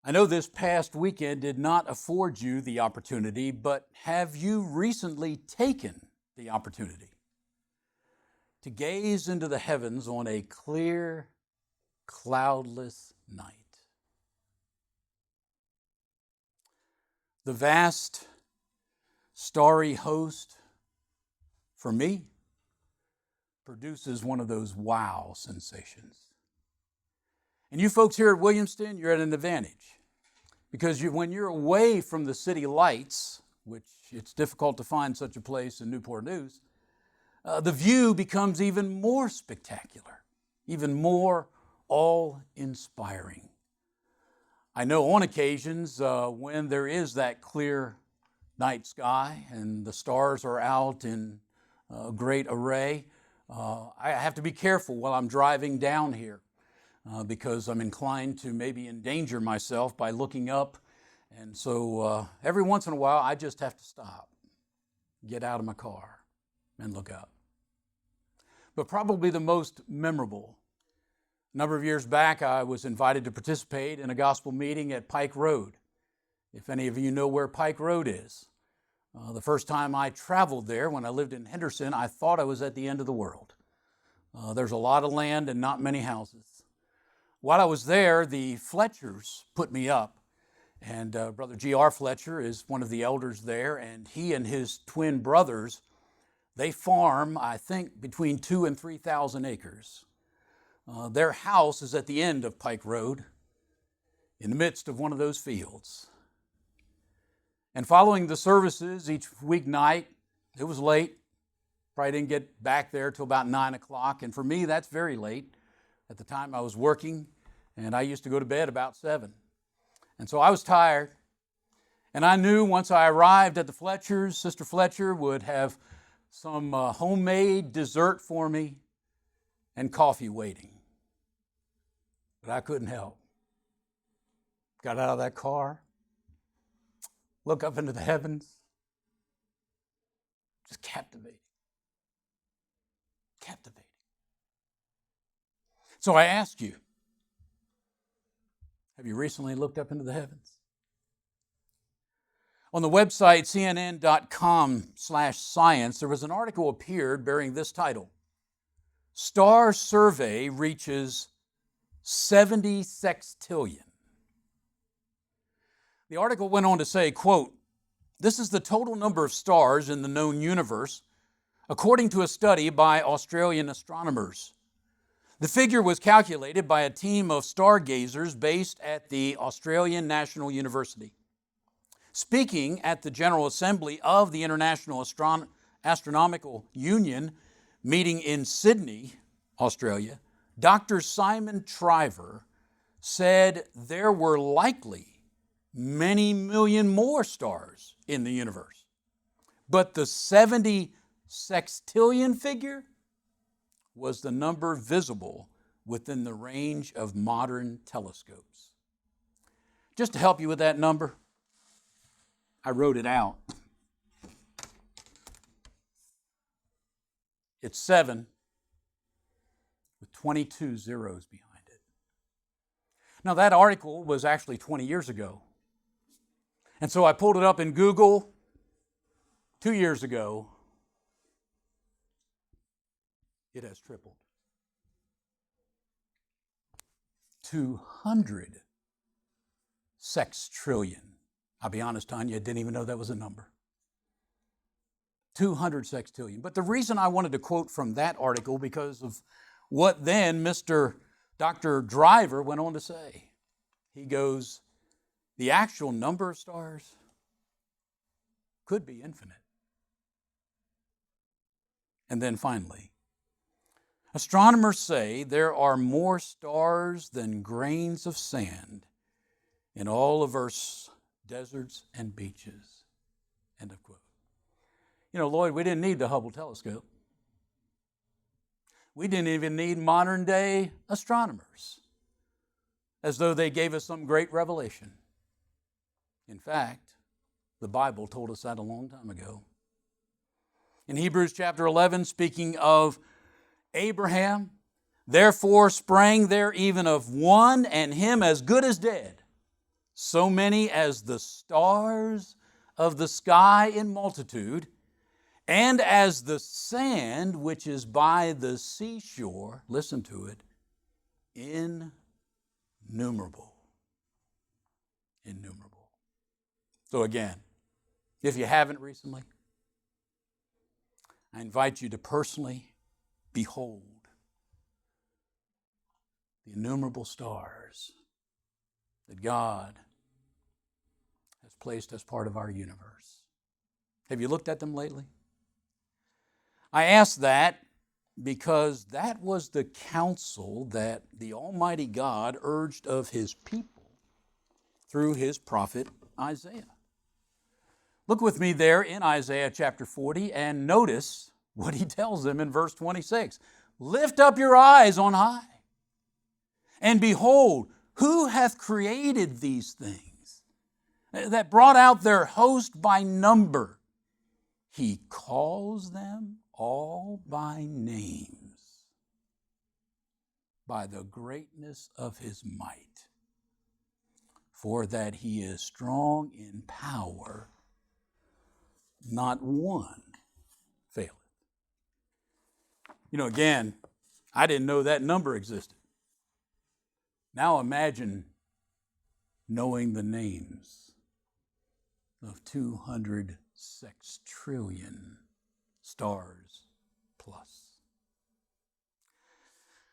I know this past weekend did not afford you the opportunity, but have you recently taken the opportunity to gaze into the heavens on a clear, cloudless night? The vast, starry host, for me, produces one of those wow sensations. And you folks here at Williamston, you're at an advantage. Because when you're away from the city lights, which it's difficult to find such a place in Newport News, the view becomes even more spectacular, even more awe-inspiring. I know on occasions when there is that clear night sky and the stars are out in great array, I have to be careful while I'm driving down here. Because I'm inclined to maybe endanger myself by looking up. And so every once in a while, I just have to stop, get out of my car, and look up. But probably the most memorable, a number of years back, I was invited to participate in a gospel meeting at Pike Road. If any of you know where Pike Road is. The first time I traveled there, when I lived in Henderson, I thought I was at the end of the world. There's a lot of land and not many houses. While I was there, the Fletchers put me up, and Brother G.R. Fletcher is one of the elders there, and he and his twin brothers, they farm, I think, between 2,000 and 3,000 acres. Their house is at the end of Pike Road, in the midst of one of those fields. And following the services each weeknight, it was late. Probably didn't get back there till about 9 o'clock, and for me, that's very late. At the time I was working, and I used to go to bed about 7. And so I was tired, and I knew once I arrived at the Fletchers, Sister Fletcher would have some homemade dessert for me and coffee waiting. But I couldn't help. Got out of that car, looked up into the heavens, just captivating. Captivating. So I ask you, have you recently looked up into the heavens? On the website cnn.com/science, there was an article appeared bearing this title: Star Survey Reaches 70 Sextillion. The article went on to say, quote, "This is the total number of stars in the known universe, according to a study by Australian astronomers. The figure was calculated by a team of stargazers based at the Australian National University. Speaking at the General Assembly of the International Astronomical Union meeting in Sydney, Australia, Dr. Simon Triver said there were likely many million more stars in the universe. But the 70 sextillion figure was the number visible within the range of modern telescopes." Just to help you with that number, I wrote it out. It's 7 with 22 zeros behind it. Now that article was actually 20 years ago. And so I pulled it up in Google 2 years ago. It has tripled. 200 sextillion. I'll be honest, Tanya, I didn't even know that was a number. 200 sextillion. But the reason I wanted to quote from that article because of what then Dr. Driver went on to say. He goes, the actual number of stars could be infinite. And then finally, astronomers say there are more stars than grains of sand in all of Earth's deserts and beaches. End of quote. You know, Lloyd, we didn't need the Hubble telescope. We didn't even need modern day astronomers, as though they gave us some great revelation. In fact, the Bible told us that a long time ago. In Hebrews chapter 11, speaking of Abraham, therefore sprang there even of one, and him as good as dead, so many as the stars of the sky in multitude, and as the sand which is by the seashore," listen to it, "innumerable." Innumerable. So again, if you haven't recently, I invite you to personally behold the innumerable stars that God has placed as part of our universe. Have you looked at them lately? I ask that because that was the counsel that the Almighty God urged of His people through His prophet Isaiah. Look with me there in Isaiah chapter 40 and notice what he tells them in verse 26. "Lift up your eyes on high, and behold, who hath created these things, that brought out their host by number? He calls them all by names, by the greatness of His might, for that He is strong in power, not one faileth." Again, I didn't know that number existed. Now imagine knowing the names of 200 sextrillion stars plus.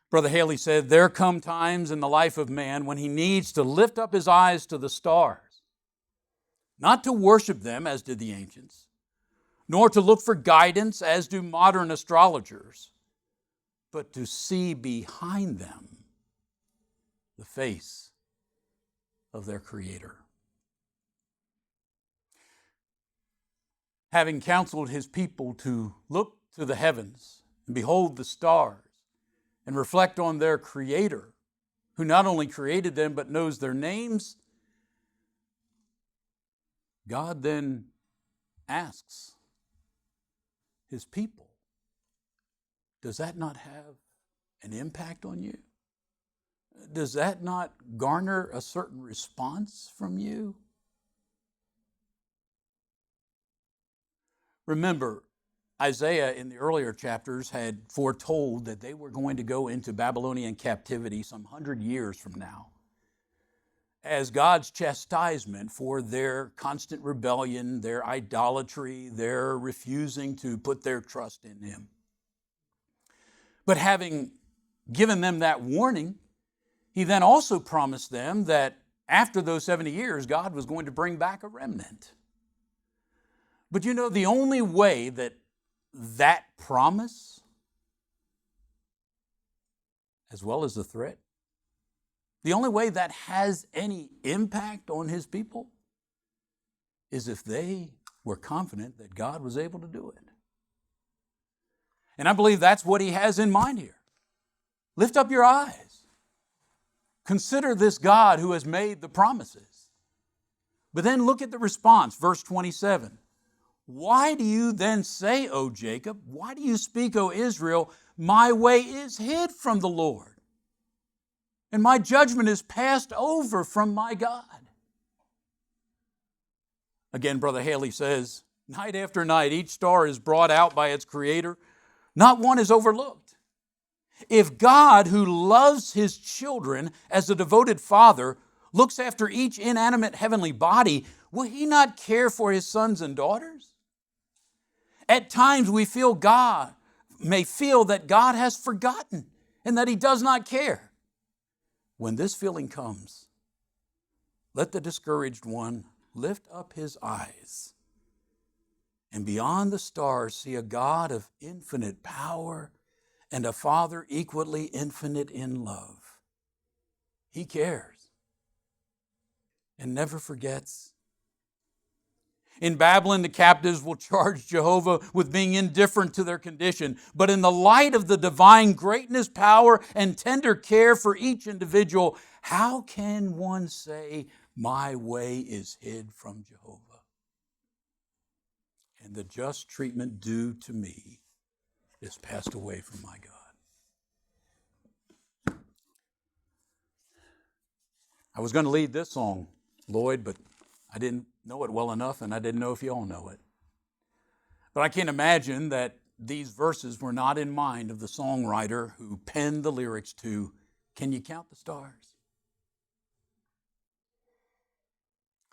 Brother Haley said, "There come times in the life of man when he needs to lift up his eyes to the stars, not to worship them as did the ancients, nor to look for guidance as do modern astrologers, but to see behind them the face of their Creator." Having counseled His people to look to the heavens and behold the stars and reflect on their Creator, who not only created them but knows their names, God then asks His people, does that not have an impact on you? Does that not garner a certain response from you? Remember, Isaiah in the earlier chapters had foretold that they were going to go into Babylonian captivity some 100 years from now as God's chastisement for their constant rebellion, their idolatry, their refusing to put their trust in Him. But having given them that warning, He then also promised them that after those 70 years, God was going to bring back a remnant. But the only way that promise, as well as the threat, the only way that has any impact on His people is if they were confident that God was able to do it. And I believe that's what He has in mind here. Lift up your eyes. Consider this God who has made the promises. But then look at the response, verse 27. "Why do you then say, O Jacob? Why do you speak, O Israel? My way is hid from the Lord, and my judgment is passed over from my God." Again, Brother Haley says, night after night, each star is brought out by its Creator. Not one is overlooked. If God, who loves His children as a devoted Father, looks after each inanimate heavenly body, will He not care for His sons and daughters? At times we may feel that God has forgotten and that He does not care. When this feeling comes, let the discouraged one lift up his eyes and beyond the stars see a God of infinite power and a Father equally infinite in love. He cares and never forgets. In Babylon, the captives will charge Jehovah with being indifferent to their condition. But in the light of the divine greatness, power, and tender care for each individual, how can one say, "My way is hid from Jehovah, and the just treatment due to me is passed away from my God"? I was going to lead this song Lloyd, but I didn't know it well enough, and I didn't know if you all know it. But I can't imagine that these verses were not in mind of the songwriter who penned the lyrics to Can You Count the Stars?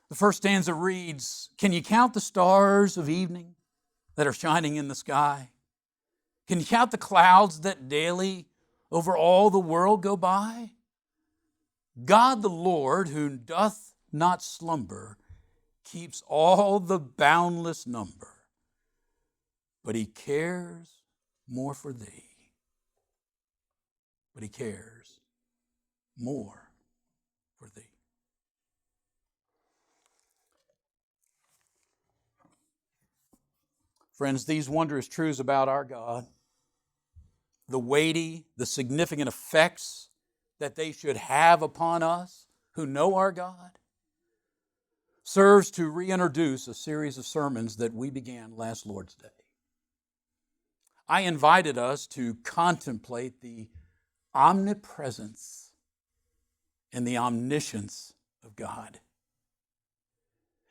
The first stanza reads, Can you count the stars of evening that are shining in the sky? Can you count the clouds that daily over all the world go by? God the Lord, who doth not slumber, keeps all the boundless number, but he cares more for thee. But he cares more for thee. Friends, these wondrous truths about our God, the weighty, the significant effects that they should have upon us who know our God, serves to reintroduce a series of sermons that we began last Lord's Day. I invited us to contemplate the omnipresence and the omniscience of God.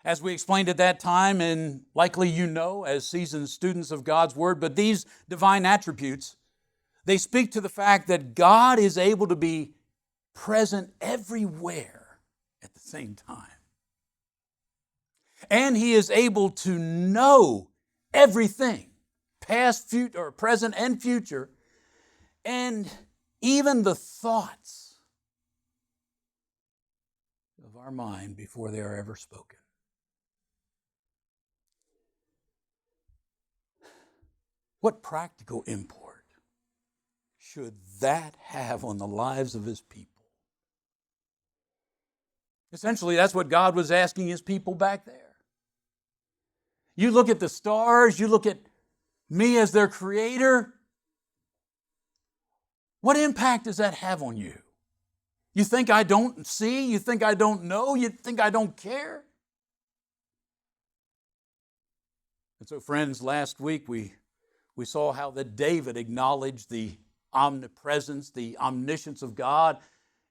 As we explained at that time, and likely you know as seasoned students of God's Word, but these divine attributes, they speak to the fact that God is able to be present everywhere at the same time. And he is able to know everything, past, future, or present and future, and even the thoughts of our mind before they are ever spoken. What practical import should that have on the lives of his people? Essentially, that's what God was asking his people back there. You look at the stars, you look at me as their creator. What impact does that have on you? You think I don't see? You think I don't know? You think I don't care? And so, friends, last week we saw how that David acknowledged the omnipresence, the omniscience of God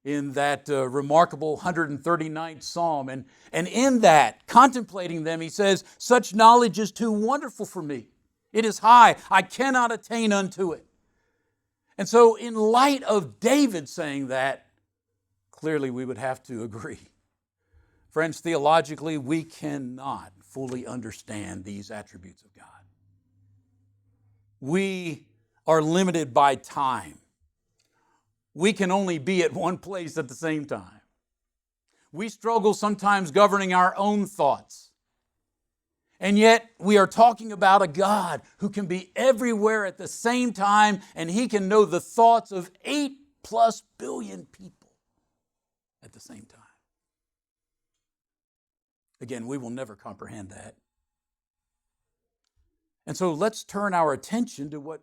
in that remarkable 139th Psalm. And in that, contemplating them, he says, such knowledge is too wonderful for me. It is high. I cannot attain unto it. And so in light of David saying that, clearly we would have to agree. Friends, theologically, we cannot fully understand these attributes of God. We are limited by time. We can only be at one place at the same time. We struggle sometimes governing our own thoughts. And yet we are talking about a God who can be everywhere at the same time, and he can know the thoughts of 8+ billion people at the same time. Again, we will never comprehend that. And so let's turn our attention to what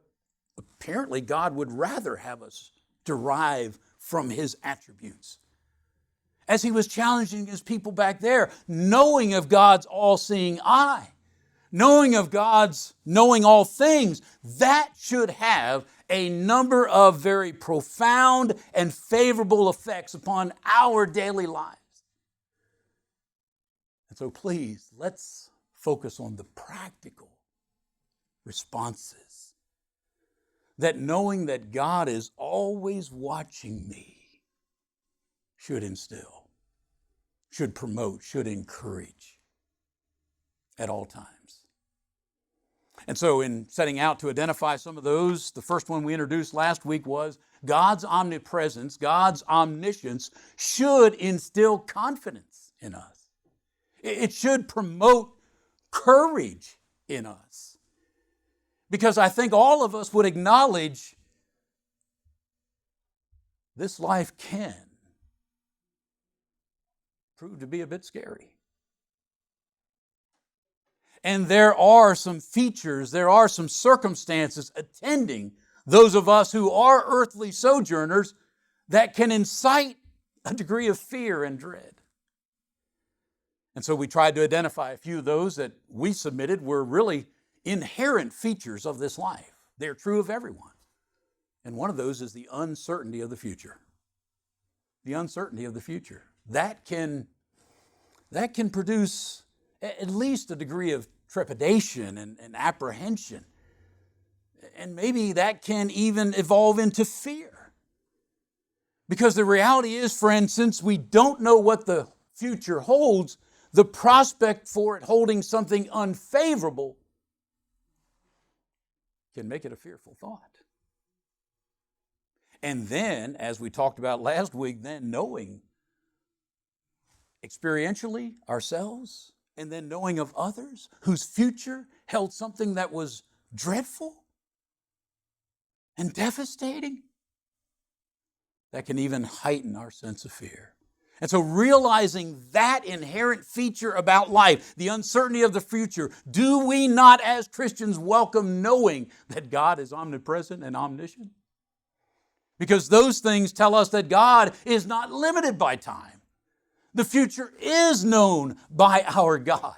apparently God would rather have us derive from his attributes. As he was challenging his people back there, knowing of God's all-seeing eye, knowing of God's knowing all things, that should have a number of very profound and favorable effects upon our daily lives. And so please, let's focus on the practical responses that knowing that God is always watching me should instill, should promote, should encourage at all times. And so in setting out to identify some of those, the first one we introduced last week was God's omnipresence, God's omniscience should instill confidence in us. It should promote courage in us. Because I think all of us would acknowledge this life can prove to be a bit scary. And there are some features, there are some circumstances attending those of us who are earthly sojourners that can incite a degree of fear and dread. And so we tried to identify a few of those that we submitted were really inherent features of this life. They're true of everyone. And one of those is the uncertainty of the future. The uncertainty of the future. That can that can produce at least a degree of trepidation and apprehension. And maybe that can even evolve into fear. Because the reality is, friends, since we don't know what the future holds, the prospect for it holding something unfavorable can make it a fearful thought. And then, as we talked about last week, then knowing experientially ourselves, and then knowing of others whose future held something that was dreadful and devastating, that can even heighten our sense of fear. And so realizing that inherent feature about life, the uncertainty of the future, do we not as Christians welcome knowing that God is omnipresent and omniscient? Because those things tell us that God is not limited by time. The future is known by our God.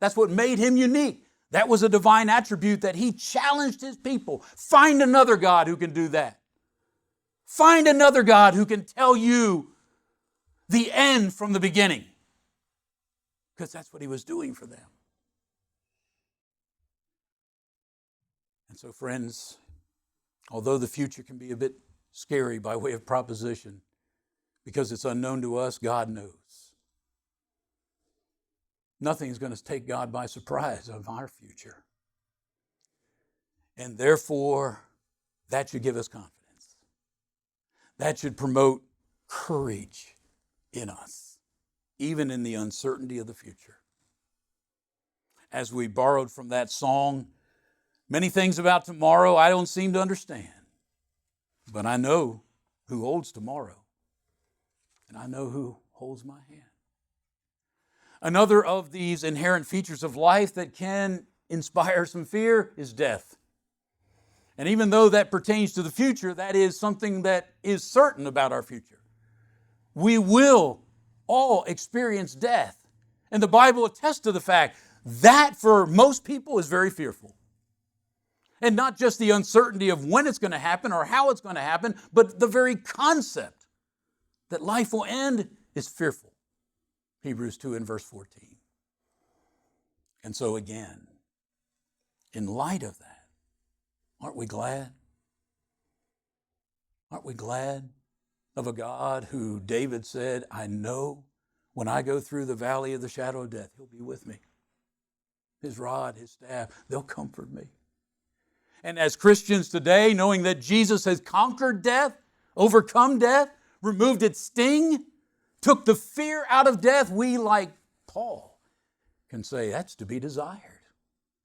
That's what made him unique. That was a divine attribute that he challenged his people. Find another God who can do that. Find another God who can tell you the end from the beginning. Because that's what he was doing for them. And so, friends, although the future can be a bit scary by way of proposition, because it's unknown to us, God knows. Nothing is going to take God by surprise of our future. And therefore, that should give us confidence. That should promote courage in us, even in the uncertainty of the future. As we borrowed from that song, many things about tomorrow I don't seem to understand, but I know who holds tomorrow, and I know who holds my hand. Another of these inherent features of life that can inspire some fear is death. And even though that pertains to the future, that is something that is certain about our future. We will all experience death. And the Bible attests to the fact that for most people is very fearful. And not just the uncertainty of when it's going to happen or how it's going to happen, but the very concept that life will end is fearful. Hebrews 2 and verse 14. And so again, in light of that, aren't we glad? Aren't we glad of a God who David said, I know when I go through the valley of the shadow of death, he'll be with me. His rod, his staff, they'll comfort me. And as Christians today, knowing that Jesus has conquered death, overcome death, removed its sting, took the fear out of death, we, like Paul, can say that's to be desired.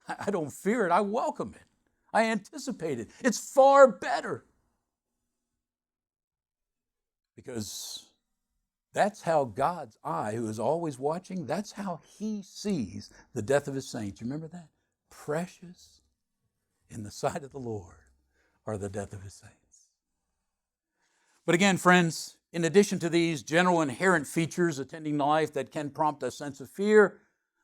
I don't fear it, I welcome it. I anticipate it. It's far better. Because that's how God's eye, who is always watching, that's how he sees the death of his saints. You remember that? Precious in the sight of the Lord are the death of his saints. But again, friends, in addition to these general inherent features attending life that can prompt a sense of fear,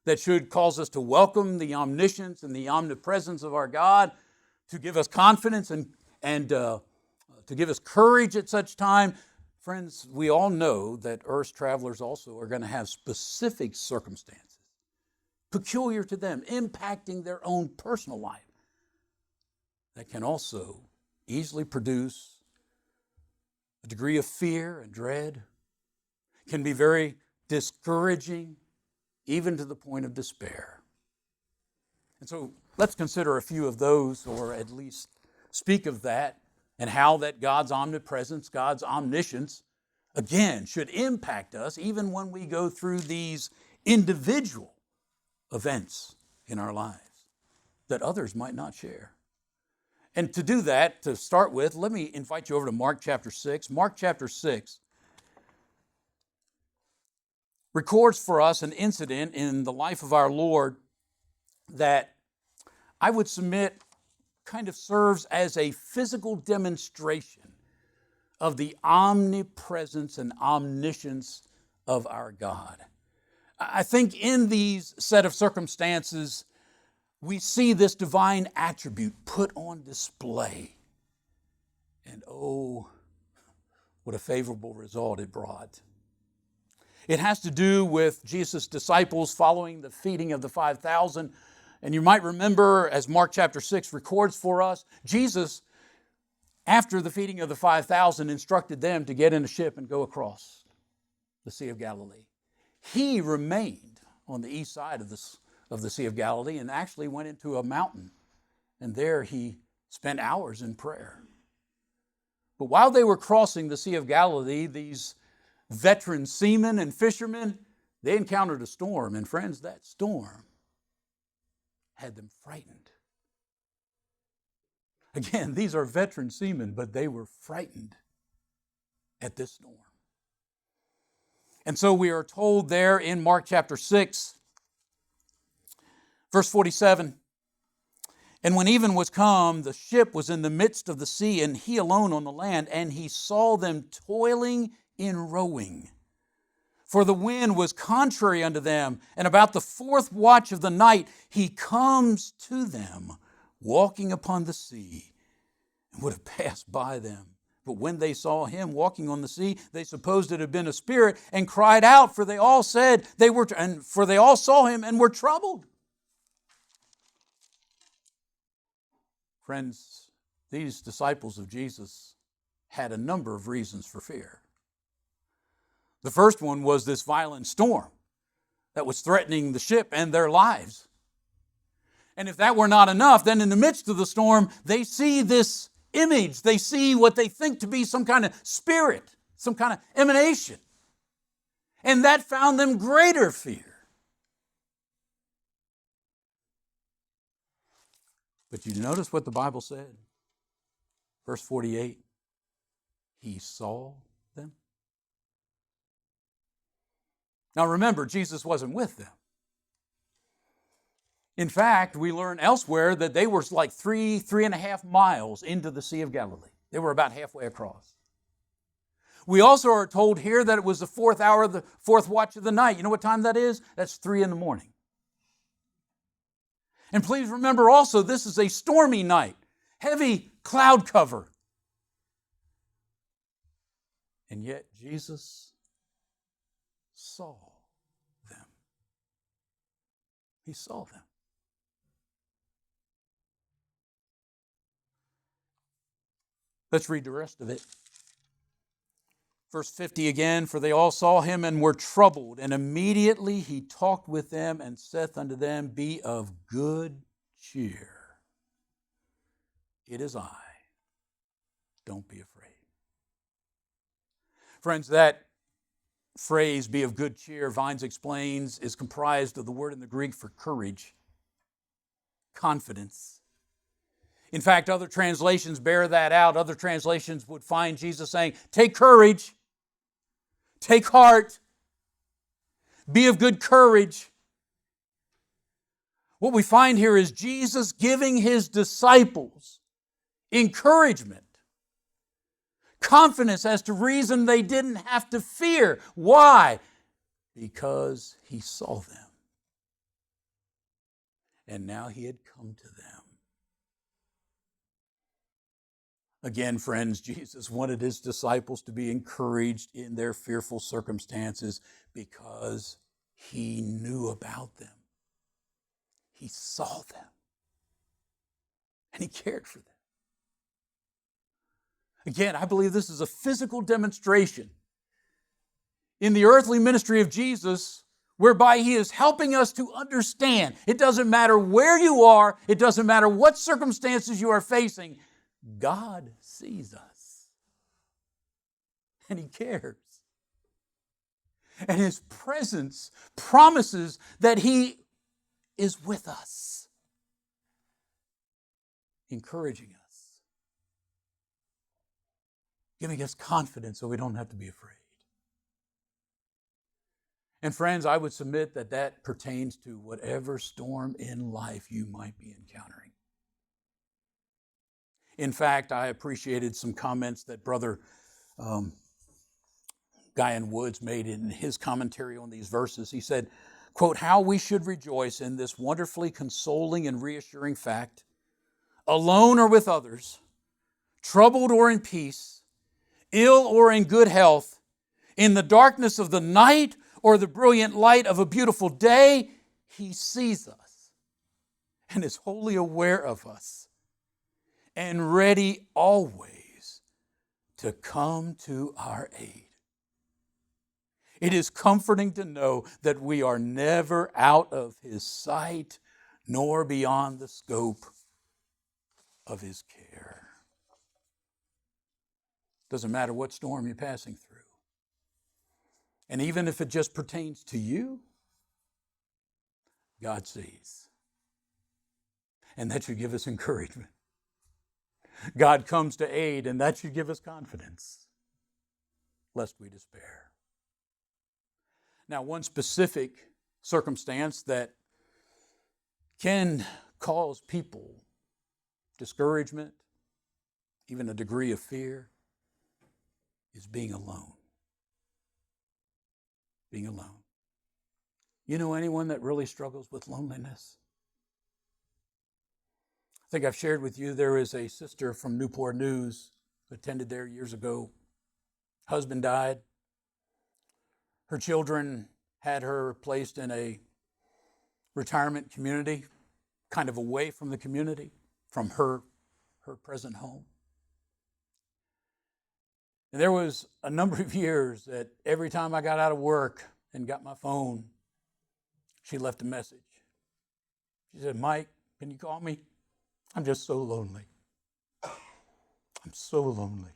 that should cause us to welcome the omniscience and the omnipresence of our God, to give us confidence and to give us courage at such time, friends, we all know that earth's travelers also are going to have specific circumstances, peculiar to them, impacting their own personal life, that can also easily produce a degree of fear and dread, can be very discouraging, even to the point of despair. And so let's consider a few of those, or at least speak of that, and how that God's omnipresence, God's omniscience, again, should impact us even when we go through these individual events in our lives that others might not share. And to do that, to start with, let me invite you over to Mark chapter 6. Mark chapter 6 records for us an incident in the life of our Lord that I would submit kind of serves as a physical demonstration of the omnipresence and omniscience of our God. I think in these set of circumstances, we see this divine attribute put on display. And oh, what a favorable result it brought. It has to do with Jesus' disciples following the feeding of the 5,000. And you might remember, as Mark chapter 6 records for us, Jesus, after the feeding of the 5,000, instructed them to get in a ship and go across the Sea of Galilee. He remained on the east side of the Sea of Galilee and actually went into a mountain. And there he spent hours in prayer. But while they were crossing the Sea of Galilee, these veteran seamen and fishermen, they encountered a storm. And friends, that storm had them frightened. Again, these are veteran seamen, but they were frightened at this storm. And so we are told there in Mark chapter 6, verse 47, "And when even was come, the ship was in the midst of the sea, and he alone on the land, and he saw them toiling in rowing. For the wind was contrary unto them, and about the 4th watch of the night he comes to them, walking upon the sea, and would have passed by them. But when they saw him walking on the sea, they supposed it had been a spirit, and cried out, for they all saw him and were troubled." Friends, these disciples of Jesus had a number of reasons for fear. The first one was this violent storm that was threatening the ship and their lives. And if that were not enough, then in the midst of the storm, they see this image. They see what they think to be some kind of spirit, some kind of emanation. And that found them greater fear. But you notice what the Bible said? Verse 48, he saw them. Now remember, Jesus wasn't with them. In fact, we learn elsewhere that they were like 3.5 miles into the Sea of Galilee. They were about halfway across. We also are told here that it was the 4th hour, the 4th watch of the night. You know what time that is? That's 3 a.m. And please remember also, this is a stormy night, heavy cloud cover. And yet Jesus saw them. He saw them. Let's read the rest of it. Verse 50 again, "For they all saw him and were troubled, and immediately he talked with them and saith unto them, Be of good cheer. It is I. Don't be afraid." Friends, that phrase, "be of good cheer," Vines explains, is comprised of the word in the Greek for courage, confidence. In fact, other translations bear that out. Other translations would find Jesus saying, "Take courage, take heart, be of good courage." What we find here is Jesus giving his disciples encouragement, confidence as to reason they didn't have to fear. Why? Because he saw them. And now he had come to them. Again, friends, Jesus wanted his disciples to be encouraged in their fearful circumstances because he knew about them. He saw them. And he cared for them. Again, I believe this is a physical demonstration in the earthly ministry of Jesus, whereby he is helping us to understand. It doesn't matter where you are. It doesn't matter what circumstances you are facing. God sees us. And he cares. And his presence promises that he is with us, encouraging us, giving us confidence so we don't have to be afraid. And friends, I would submit that that pertains to whatever storm in life you might be encountering. In fact, I appreciated some comments that Brother Guyan Woods made in his commentary on these verses. He said, quote, "How we should rejoice in this wonderfully consoling and reassuring fact, alone or with others, troubled or in peace, ill or in good health, in the darkness of the night or the brilliant light of a beautiful day. He sees us and is wholly aware of us and ready always to come to our aid. It is comforting to know that we are never out of His sight nor beyond the scope of His care. Doesn't matter what storm you're passing through. And even if it just pertains to you, God sees. And that should give us encouragement. God comes to aid, and that should give us confidence, lest we despair. Now, one specific circumstance that can cause people discouragement, even a degree of fear, is being alone. Being alone. You know anyone that really struggles with loneliness? I think I've shared with you there is a sister from Newport News who attended there years ago. Husband died. Her children had her placed in a retirement community, kind of away from the community, from her present home. And there was a number of years that every time I got out of work and got my phone, she left a message. She said, "Mike, can you call me? I'm just so lonely. I'm so lonely."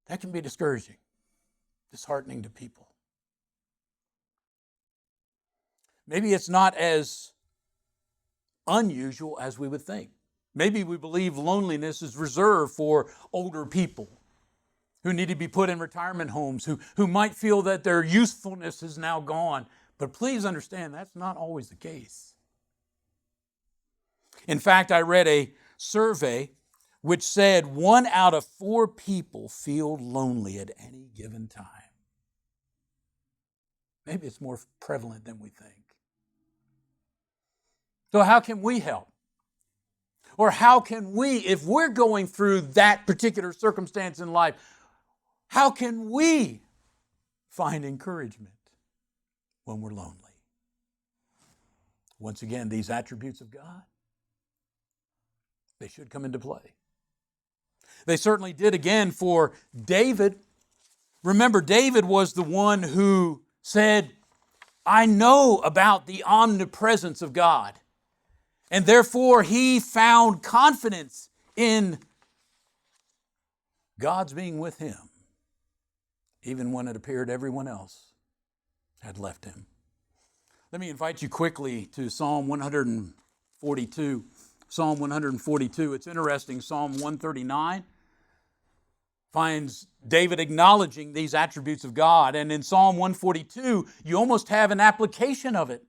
That can be discouraging, disheartening to people. Maybe it's not as unusual as we would think. Maybe we believe loneliness is reserved for older people who need to be put in retirement homes, who might feel that their usefulness is now gone. But please understand, that's not always the case. In fact, I read a survey which said 1 out of 4 people feel lonely at any given time. Maybe it's more prevalent than we think. So how can we help? Or how can we, if we're going through that particular circumstance in life, how can we find encouragement when we're lonely? Once again, these attributes of God, they should come into play. They certainly did again for David. Remember, David was the one who said, "I know about the omnipresence of God." And therefore, he found confidence in God's being with him, even when it appeared everyone else had left him. Let me invite you quickly to Psalm 142. Psalm 142. It's interesting. Psalm 139 finds David acknowledging these attributes of God. And in Psalm 142, you almost have an application of it.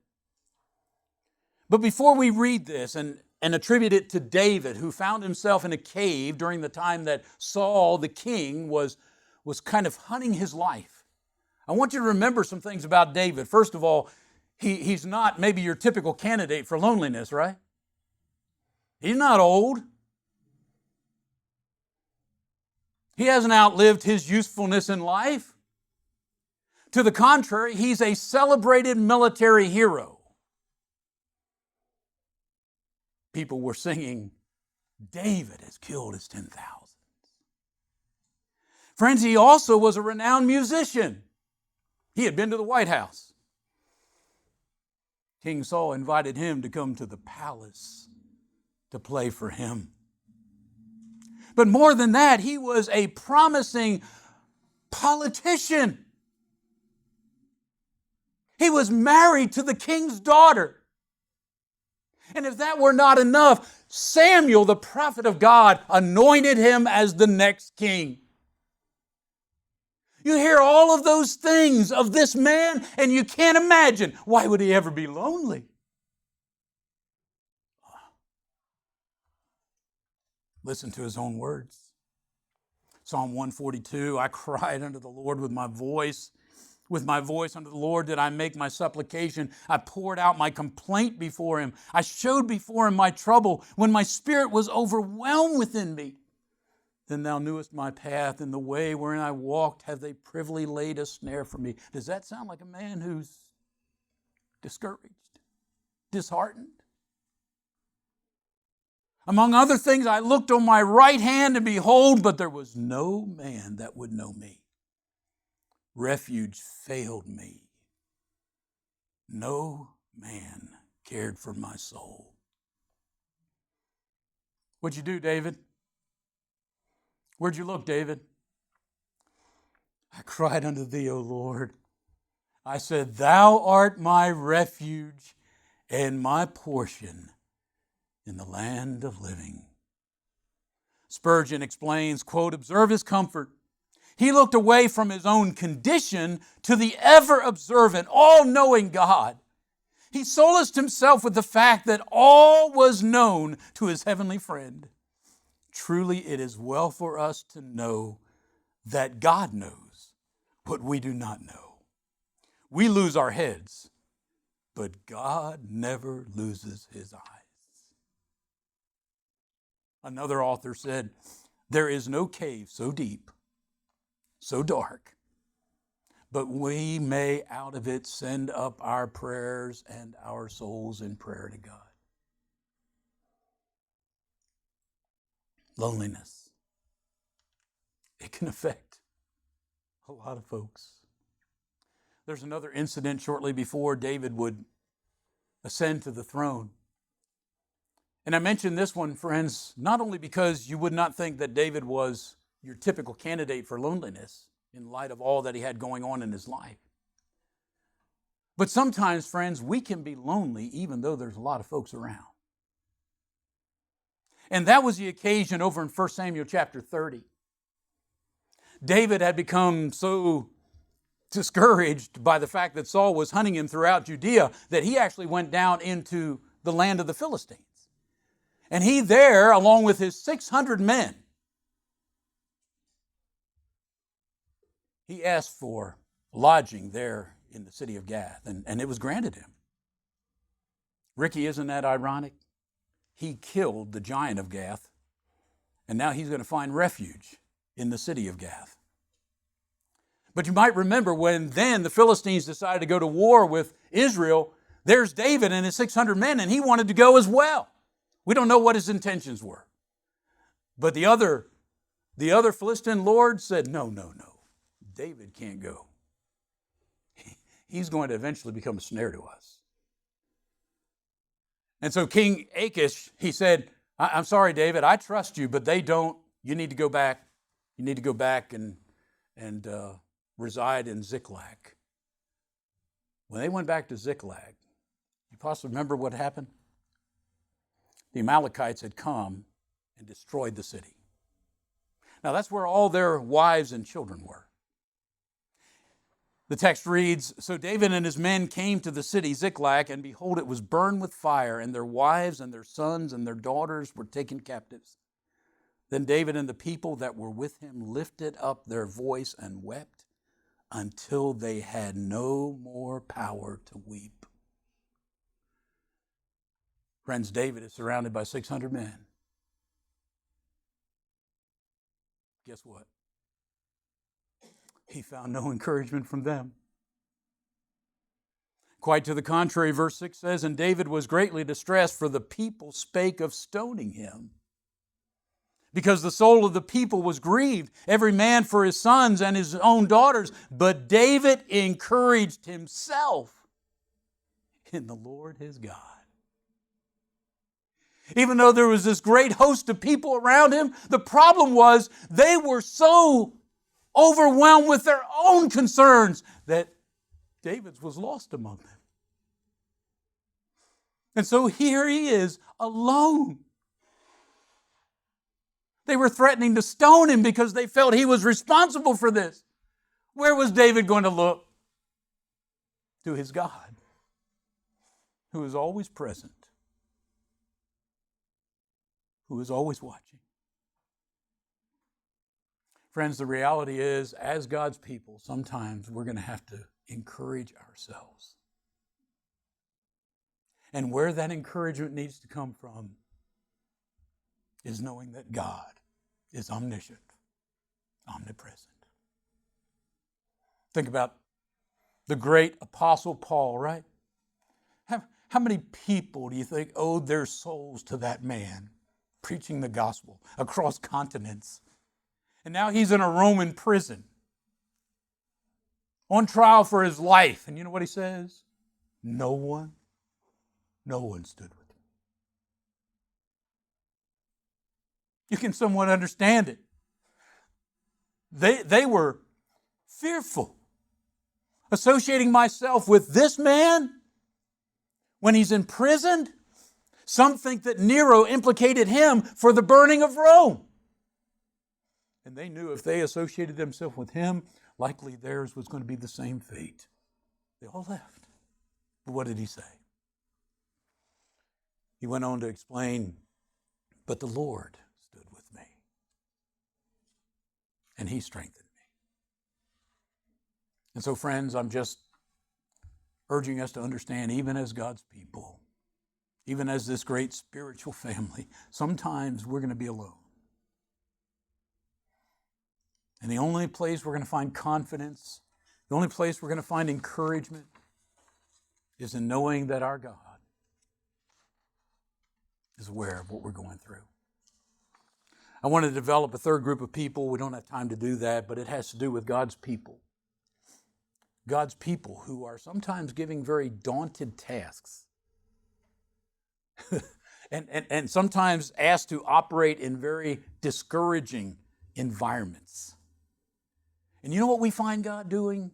But before we read this and attribute it to David, who found himself in a cave during the time that Saul, the king, was kind of hunting his life, I want you to remember some things about David. First of all, he's not maybe your typical candidate for loneliness, right? He's not old. He hasn't outlived his usefulness in life. To the contrary, he's a celebrated military hero. People were singing, "David has killed his 10,000." Friends, he also was a renowned musician. He had been to the White House. King Saul invited him to come to the palace to play for him. But more than that, he was a promising politician. He was married to the king's daughter. And if that were not enough, Samuel, the prophet of God, anointed him as the next king. You hear all of those things of this man, and you can't imagine, why would he ever be lonely? Listen to his own words. Psalm 142, "I cried unto the Lord with my voice. With my voice unto the Lord did I make my supplication. I poured out my complaint before him. I showed before him my trouble when my spirit was overwhelmed within me." then thou knewest my path. In the way wherein I walked have they privily laid a snare for me. Does that sound like a man who's discouraged, disheartened? Among other things, I looked on my right hand, and behold, but there was no man that would know me. Refuge failed me. No man cared for my soul. What'd you do, David? Where'd you look, David? I cried unto thee, O Lord. I said, thou art my refuge and my portion in the land of living. Spurgeon explains, quote, observe his comfort. He looked away from his own condition to the ever-observant, all-knowing God. He solaced himself with the fact that all was known to his heavenly friend. Truly, it is well for us to know that God knows what we do not know. We lose our heads, but God never loses his eyes. Another author said, there is no cave so deep, so dark, but we may out of it send up our prayers and our souls in prayer to God. Loneliness. It can affect a lot of folks. There's another incident shortly before David would ascend to the throne. And I mention this one, friends, not only because you would not think that David was your typical candidate for loneliness in light of all that he had going on in his life. But sometimes, friends, we can be lonely even though there's a lot of folks around. And that was the occasion over in 1 Samuel chapter 30. David had become so discouraged by the fact that Saul was hunting him throughout Judea that he actually went down into the land of the Philistines. And he there, along with his 600 men, he asked for lodging there in the city of Gath, and it was granted him. Ricky, isn't that ironic? He killed the giant of Gath, and now he's going to find refuge in the city of Gath. But you might remember when then the Philistines decided to go to war with Israel, there's David and his 600 men, and he wanted to go as well. We don't know what his intentions were. But the other Philistine lord said, no. David can't go. He's going to eventually become a snare to us. And so King Achish, he said, I'm sorry, David, I trust you, but they don't. You need to go back. You need to go back and reside in Ziklag. When they went back to Ziklag, you possibly remember what happened? The Amalekites had come and destroyed the city. Now that's where all their wives and children were. The text reads, so David and his men came to the city Ziklag, and behold, it was burned with fire, and their wives and their sons and their daughters were taken captives. Then David and the people that were with him lifted up their voice and wept until they had no more power to weep. Friends, David is surrounded by 600 men. Guess what? He found no encouragement from them. Quite to the contrary, verse 6 says, and David was greatly distressed, for the people spake of stoning him. Because the soul of the people was grieved, every man for his sons and his own daughters. But David encouraged himself in the Lord his God. Even though there was this great host of people around him, the problem was they were so overwhelmed with their own concerns that David's was lost among them. And so here he is alone. They were threatening to stone him because they felt he was responsible for this. Where was David going to look? To his God, who is always present, who is always watching. Friends, the reality is, as God's people, sometimes we're going to have to encourage ourselves. And where that encouragement needs to come from is knowing that God is omniscient, omnipresent. Think about the great Apostle Paul, right? How many people do you think owed their souls to that man preaching the gospel across continents? And now he's in a Roman prison on trial for his life. And you know what he says? No one stood with him. You can somewhat understand it. They were fearful. Associating myself with this man when he's imprisoned. Some think that Nero implicated him for the burning of Rome. And they knew if they associated themselves with him, likely theirs was going to be the same fate. They all left. But what did he say? He went on to explain, but the Lord stood with me, and he strengthened me. And so, friends, I'm just urging us to understand, even as God's people, even as this great spiritual family, sometimes we're going to be alone. And the only place we're going to find confidence, the only place we're going to find encouragement is in knowing that our God is aware of what we're going through. I want to develop a third group of people. We don't have time to do that, but it has to do with God's people. God's people who are sometimes giving very daunted tasks and sometimes asked to operate in very discouraging environments. And you know what we find God doing?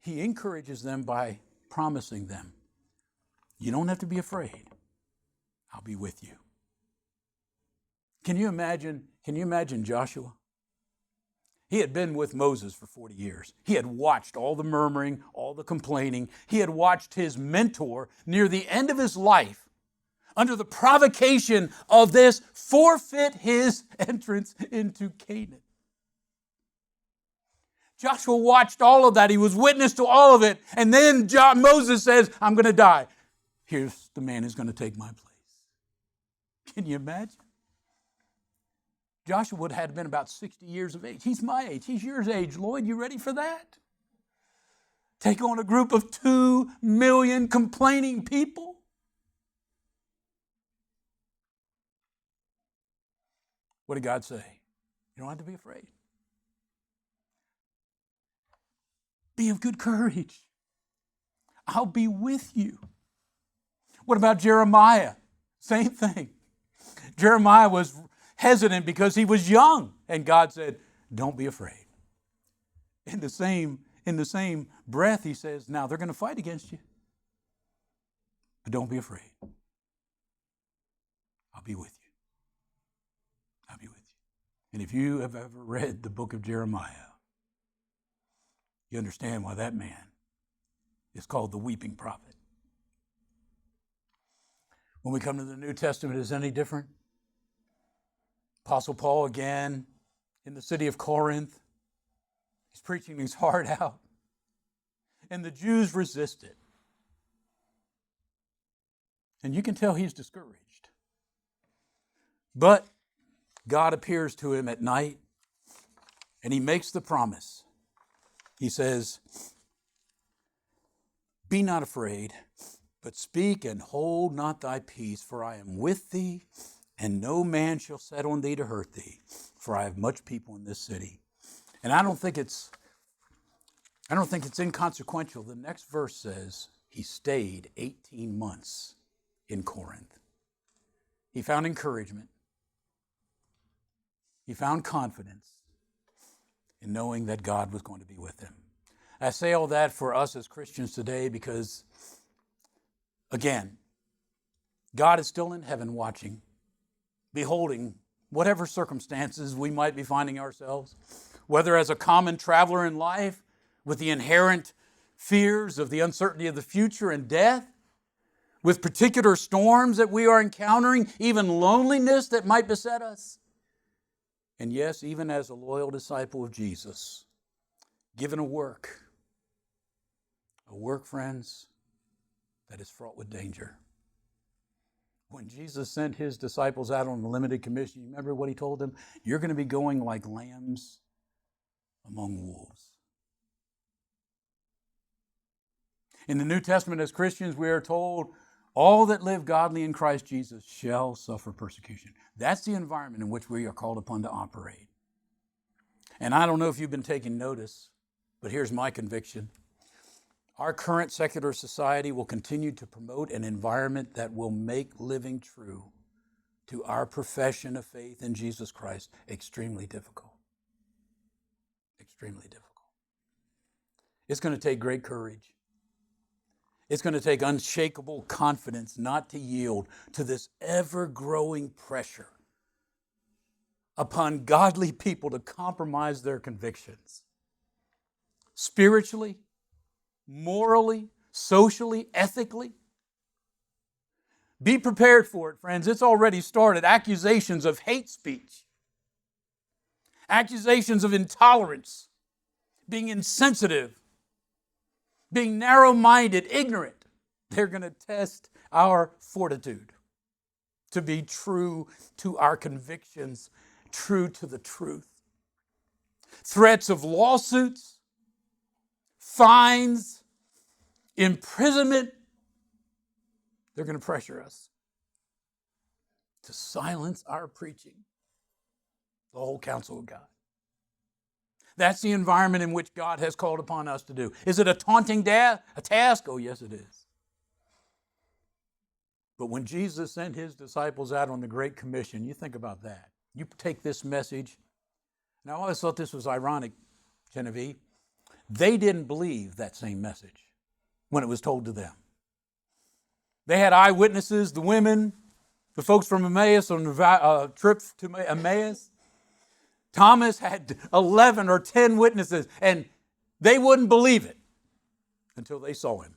He encourages them by promising them, you don't have to be afraid. I'll be with you. Can you imagine Joshua? He had been with Moses for 40 years. He had watched all the murmuring, all the complaining. He had watched his mentor near the end of his life, under the provocation of this, forfeit his entrance into Canaan. Joshua watched all of that. He was witness to all of it. And then Moses says, I'm going to die. Here's the man who's going to take my place. Can you imagine? Joshua would have been about 60 years of age. He's my age. He's your age. Lloyd, you ready for that? Take on a group of 2 million complaining people? What did God say? You don't have to be afraid. Be of good courage. I'll be with you. What about Jeremiah? Same thing. Jeremiah was hesitant because he was young, and God said, don't be afraid. In the same breath, he says, now they're going to fight against you, but don't be afraid. I'll be with you. I'll be with you. And if you have ever read the book of Jeremiah, you understand why that man is called the weeping prophet. When we come to the New Testament, is it any different? Apostle Paul, again, in the city of Corinth, he's preaching his heart out. And the Jews resist it. And you can tell he's discouraged. But God appears to him at night, and he makes the promise. He says, be not afraid, but speak and hold not thy peace, for I am with thee, and no man shall set on thee to hurt thee, for I have much people in this city. And I don't think it's inconsequential. The next verse says he stayed 18 months in Corinth. He found encouragement. He found confidence in knowing that God was going to be with him. I say all that for us as Christians today because, again, God is still in heaven watching, beholding whatever circumstances we might be finding ourselves, whether as a common traveler in life with the inherent fears of the uncertainty of the future and death, with particular storms that we are encountering, even loneliness that might beset us. And yes, even as a loyal disciple of Jesus, given a work, friends, that is fraught with danger. When Jesus sent his disciples out on a limited commission, you remember what he told them? You're going to be going like lambs among wolves. In the New Testament, as Christians, we are told all that live godly in Christ Jesus shall suffer persecution. That's the environment in which we are called upon to operate. And I don't know if you've been taking notice, but here's my conviction. Our current secular society will continue to promote an environment that will make living true to our profession of faith in Jesus Christ extremely difficult. Extremely difficult. It's going to take great courage. It's going to take unshakable confidence not to yield to this ever-growing pressure upon godly people to compromise their convictions. Spiritually, morally, socially, ethically. Be prepared for it, friends. It's already started. Accusations of hate speech. Accusations of intolerance. Being insensitive. Being narrow-minded, ignorant. They're going to test our fortitude to be true to our convictions, true to the truth. Threats of lawsuits, fines, imprisonment. They're going to pressure us to silence our preaching, the whole counsel of God. That's the environment in which God has called upon us to do. Is it a taunting task? Oh, yes, it is. But when Jesus sent his disciples out on the Great Commission, you think about that. You take this message. Now, I always thought this was ironic, Genevieve. They didn't believe that same message when it was told to them. They had eyewitnesses, the women, the folks from Emmaus on the trip to Emmaus. Thomas had 11 or 10 witnesses, and they wouldn't believe it until they saw him.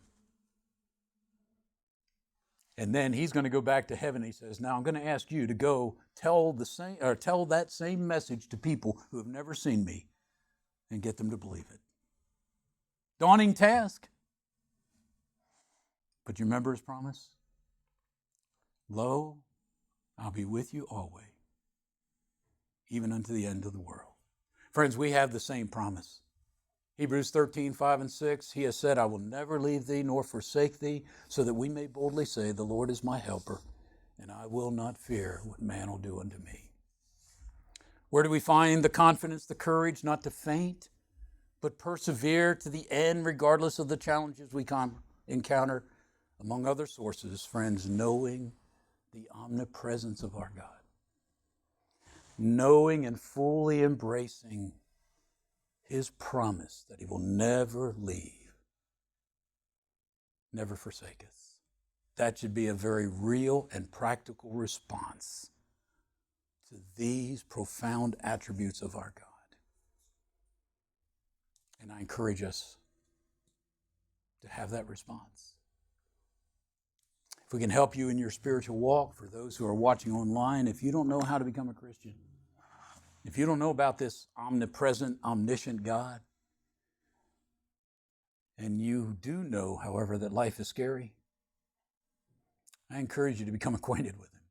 And then he's going to go back to heaven. He says, now I'm going to ask you to go tell that same message to people who have never seen me and get them to believe it. Daunting task. But you remember his promise? Lo, I'll be with you always, even unto the end of the world. Friends, we have the same promise. Hebrews 13:5-6, he has said, I will never leave thee nor forsake thee, so that we may boldly say, the Lord is my helper, and I will not fear what man will do unto me. Where do we find the confidence, the courage not to faint, but persevere to the end regardless of the challenges we encounter? Among other sources, friends, knowing the omnipresence of our God. Knowing and fully embracing his promise that he will never leave, never forsake us. That should be a very real and practical response to these profound attributes of our God. And I encourage us to have that response. If we can help you in your spiritual walk, for those who are watching online, if you don't know how to become a Christian, if you don't know about this omnipresent, omniscient God, and you do know, however, that life is scary, I encourage you to become acquainted with him.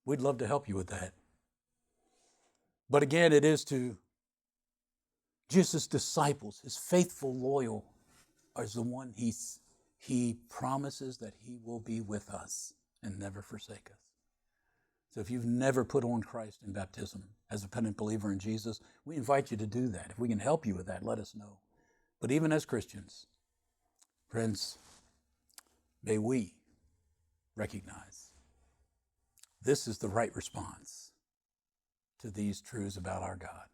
We'd love to help you with that. But again, it is to Jesus' disciples, his faithful, loyal, is the one he promises that he will be with us and never forsake us. So if you've never put on Christ in baptism as a penitent believer in Jesus, we invite you to do that. If we can help you with that, let us know. But even as Christians, friends, may we recognize this is the right response to these truths about our God.